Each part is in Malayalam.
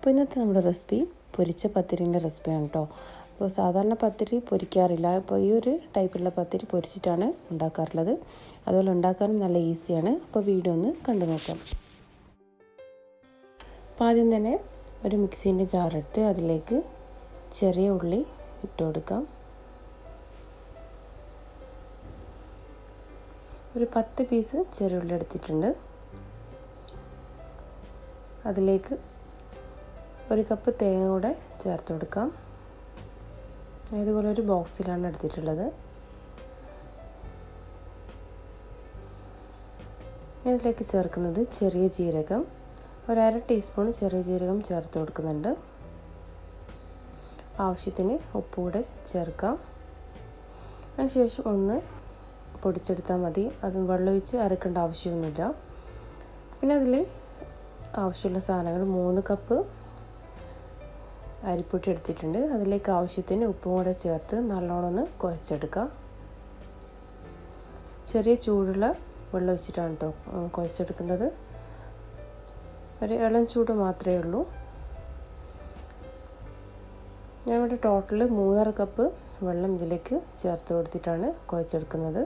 അപ്പോൾ ഇന്നത്തെ നമ്മുടെ റെസിപ്പി പൊരിച്ച പത്തിരിൻ്റെ റെസിപ്പിയാണ് കേട്ടോ. അപ്പോൾ സാധാരണ പത്തിരി പൊരിക്കാറില്ല. അപ്പോൾ ഈ ഒരു ടൈപ്പിലുള്ള പത്തിരി പൊരിച്ചിട്ടാണ് ഉണ്ടാക്കാറുള്ളത്. അതുപോലെ ഉണ്ടാക്കാനും നല്ല ഈസിയാണ്. അപ്പോൾ വീഡിയോ ഒന്ന് കണ്ടു നോക്കാം. അപ്പോൾ ആദ്യം തന്നെ ഒരു മിക്സീൻ്റെ ജാറെടുത്ത് അതിലേക്ക് ചെറിയ ഉള്ളി ഇട്ട് കൊടുക്കാം. ഒരു 10 പീസ് ചെറിയ ഉള്ളി എടുത്തിട്ടുണ്ട്. അതിലേക്ക് 1 കപ്പ് തേങ്ങ കൂടെ ചേർത്ത് കൊടുക്കാം. ഇതുപോലെ ഒരു ബോക്സിലാണ് എടുത്തിട്ടുള്ളത്. ഇതിലേക്ക് ചേർക്കുന്നത് ചെറിയ ജീരകം, 1/2 ടീസ്പൂൺ ചെറിയ ജീരകം ചേർത്ത് കൊടുക്കുന്നുണ്ട്. ആവശ്യത്തിന് ഉപ്പ് കൂടെ ചേർക്കാം. അതിനുശേഷം ഒന്ന് പൊടിച്ചെടുത്താൽ മതി. അത് വെള്ളമൊഴിച്ച് അരക്കേണ്ട ആവശ്യമൊന്നുമില്ല. പിന്നെ അതിൽ ആവശ്യമുള്ള സാധനങ്ങൾ 3 കപ്പ് അരിപ്പൊടി എടുത്തിട്ടുണ്ട്. അതിലേക്ക് ആവശ്യത്തിന് ഉപ്പും കൂടെ ചേർത്ത് നല്ലോണം ഒന്ന് കുഴച്ചെടുക്കാം. ചെറിയ ചൂടുള്ള വെള്ളം ഒഴിച്ചിട്ടാണ് കേട്ടോ കുഴച്ചെടുക്കുന്നത്. ഒരു ഇളം ചൂട് മാത്രമേ ഉള്ളൂ. ഞാനിവിടെ ടോട്ടൽ 3.5 കപ്പ് വെള്ളം ഇതിലേക്ക് ചേർത്ത് കൊടുത്തിട്ടാണ് കുഴച്ചെടുക്കുന്നത്.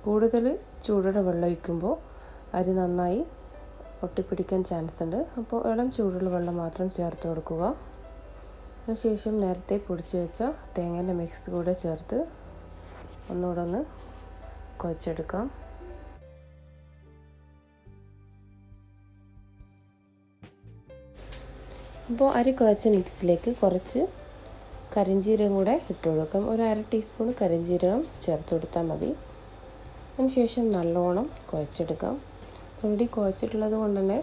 കൂടുതൽ ചൂടുള്ള വെള്ളം ഒഴിക്കുമ്പോൾ അരി നന്നായി ഒട്ടിപ്പിടിക്കാൻ ചാൻസ് ഉണ്ട്. അപ്പോൾ ഇളം ചൂടുള്ള വെള്ളം മാത്രം ചേർത്ത് കൊടുക്കുക. അതിനുശേഷം നേരത്തെ പൊടിച്ച് വെച്ച തേങ്ങേൻ്റെ മിക്സ് കൂടെ ചേർത്ത് ഒന്നുകൂടെ ഒന്ന് കുഴച്ചെടുക്കാം. അപ്പോൾ അരി കുഴച്ച മിക്സിലേക്ക് കുറച്ച് കരിഞ്ജീരകം കൂടെ ഇട്ട് കൊടുക്കാം. 1/2 ടീസ്പൂൺ കരിഞ്ജീരകം ചേർത്ത് കൊടുത്താൽ മതി. അതിനുശേഷം നല്ലോണം കുഴച്ചെടുക്കാം. ഓൾറെഡി കുഴച്ചിട്ടുള്ളത് കൊണ്ട് തന്നെ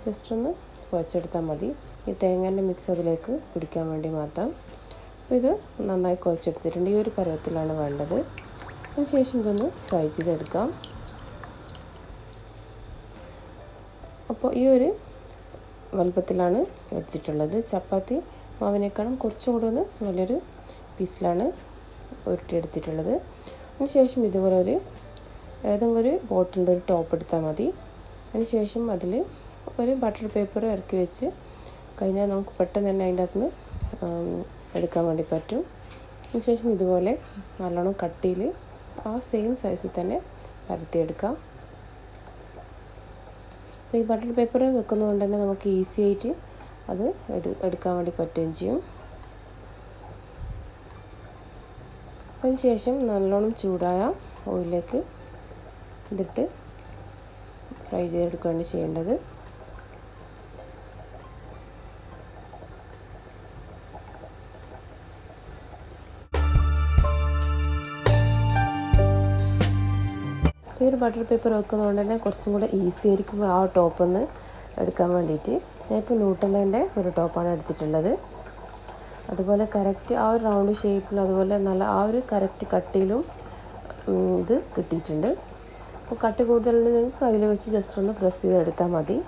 ജസ്റ്റ് ഒന്ന് കുഴച്ചെടുത്താൽ മതി. ഈ തേങ്ങേൻ്റെ മിക്സ് അതിലേക്ക് പിടിക്കാൻ വേണ്ടി മാത്രം. അപ്പോൾ ഇത് നന്നായി കുഴച്ചെടുത്തിട്ടുണ്ട്. ഈ ഒരു പരുവത്തിലാണ് വേണ്ടത്. അതിനുശേഷം ഇതൊന്ന് ഫ്രൈ ചെയ്തെടുക്കാം. അപ്പോൾ ഈ ഒരു വലുപ്പത്തിലാണ് എടുത്തിട്ടുള്ളത്. ചപ്പാത്തി മാവിനേക്കാളും കുറച്ചും കൂടെ ഒന്ന് വലിയൊരു പീസിലാണ് ഉരുട്ടിയെടുത്തിട്ടുള്ളത്. അതിനുശേഷം ഇതുപോലെ ഏതെങ്കിലും ഒരു ബോട്ടിൻ്റെ ഒരു ടോപ്പ് എടുത്താൽ മതി. അതിനുശേഷം അതിൽ ഒരു ബട്ടർ പേപ്പർ ഇറക്കി വെച്ച് കഴിഞ്ഞാൽ നമുക്ക് പെട്ടെന്ന് തന്നെ അതിൻ്റെ അകത്ത് നിന്ന് എടുക്കാൻ വേണ്ടി പറ്റും. അതിനുശേഷം ഇതുപോലെ നല്ലോണം കട്ടിയിൽ ആ സെയിം സൈസിൽ തന്നെ പരത്തിയെടുക്കാം. അപ്പോൾ ഈ ബട്ടർ പേപ്പർ വെക്കുന്നതുകൊണ്ട് തന്നെ നമുക്ക് ഈസി ആയിട്ട് അത് എടുക്കാൻ വേണ്ടി പറ്റുകയും ചെയ്യും. അതിനുശേഷം നല്ലോണം ചൂടായ ഓയിലേക്ക് ഇതിട്ട് ഫ്രൈ ചെയ്തെടുക്കുകയാണ് ചെയ്യേണ്ടത്. ഈ ഒരു ബട്ടർ പേപ്പർ വെക്കുന്നതുകൊണ്ട് തന്നെ കുറച്ചും കൂടെ ഈസി ആയിരിക്കും ആ ടോപ്പിൽ നിന്ന് എടുക്കാൻ വേണ്ടിയിട്ട്. ഞാനിപ്പോൾ ന്യൂട്ടെല്ലേൻ്റെ ഒരു ടോപ്പാണ് എടുത്തിട്ടുള്ളത്. അതുപോലെ കറക്റ്റ് ആ ഒരു റൗണ്ട് ഷേപ്പിലും അതുപോലെ നല്ല ആ ഒരു കറക്റ്റ് കട്ടിയിലും ഇത് കിട്ടിയിട്ടുണ്ട്. അപ്പോൾ കട്ടി കൂടുതലുണ്ടെങ്കിൽ നിങ്ങൾക്ക് കയ്യിൽ വെച്ച് ജസ്റ്റ് ഒന്ന് പ്രസ് ചെയ്തെടുത്താൽ മതി.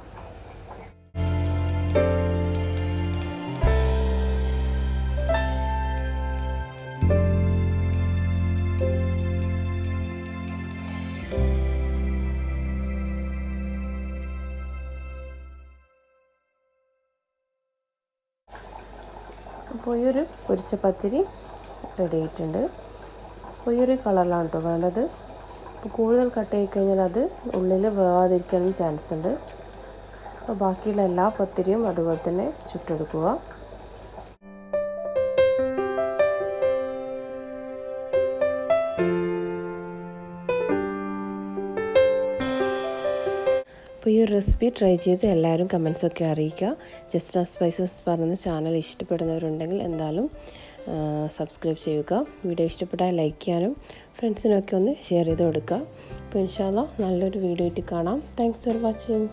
അപ്പോൾ ഈ ഒരു പൊരിച്ച പത്തിരി റെഡി ആയിട്ടുണ്ട്. അപ്പോൾ ഈ ഒരു കളറിലാണ് കേട്ടോ വേണ്ടത്. അപ്പോൾ കൂടുതൽ കട്ട് ചെയ്ത് കഴിഞ്ഞാൽ അത് ഉള്ളിൽ വേവാതിരിക്കാനും ചാൻസ് ഉണ്ട്. അപ്പോൾ ബാക്കിയുള്ള എല്ലാ പത്തിരിയും അതുപോലെ തന്നെ ചുട്ടെടുക്കുക. അപ്പോൾ ഈ ഒരു റെസിപ്പി ട്രൈ ചെയ്ത് എല്ലാവരും കമൻസൊക്കെ അറിയിക്കുക. ജസ്റ്റ് സ്പൈസസ് പറയുന്ന ചാനൽ ഇഷ്ടപ്പെടുന്നവരുണ്ടെങ്കിൽ എന്തായാലും സബ്സ്ക്രൈബ് ചെയ്യുക. വീഡിയോ ഇഷ്ടപ്പെട്ടാൽ ലൈക്ക് ചെയ്യാനും ഫ്രണ്ട്സിനൊക്കെ ഒന്ന് ഷെയർ ചെയ്ത് കൊടുക്കുക. അപ്പോൾ ഇൻഷാ അല്ലാഹ് നല്ലൊരു വീഡിയോ ആയിട്ട് കാണാം. Thanks for watching.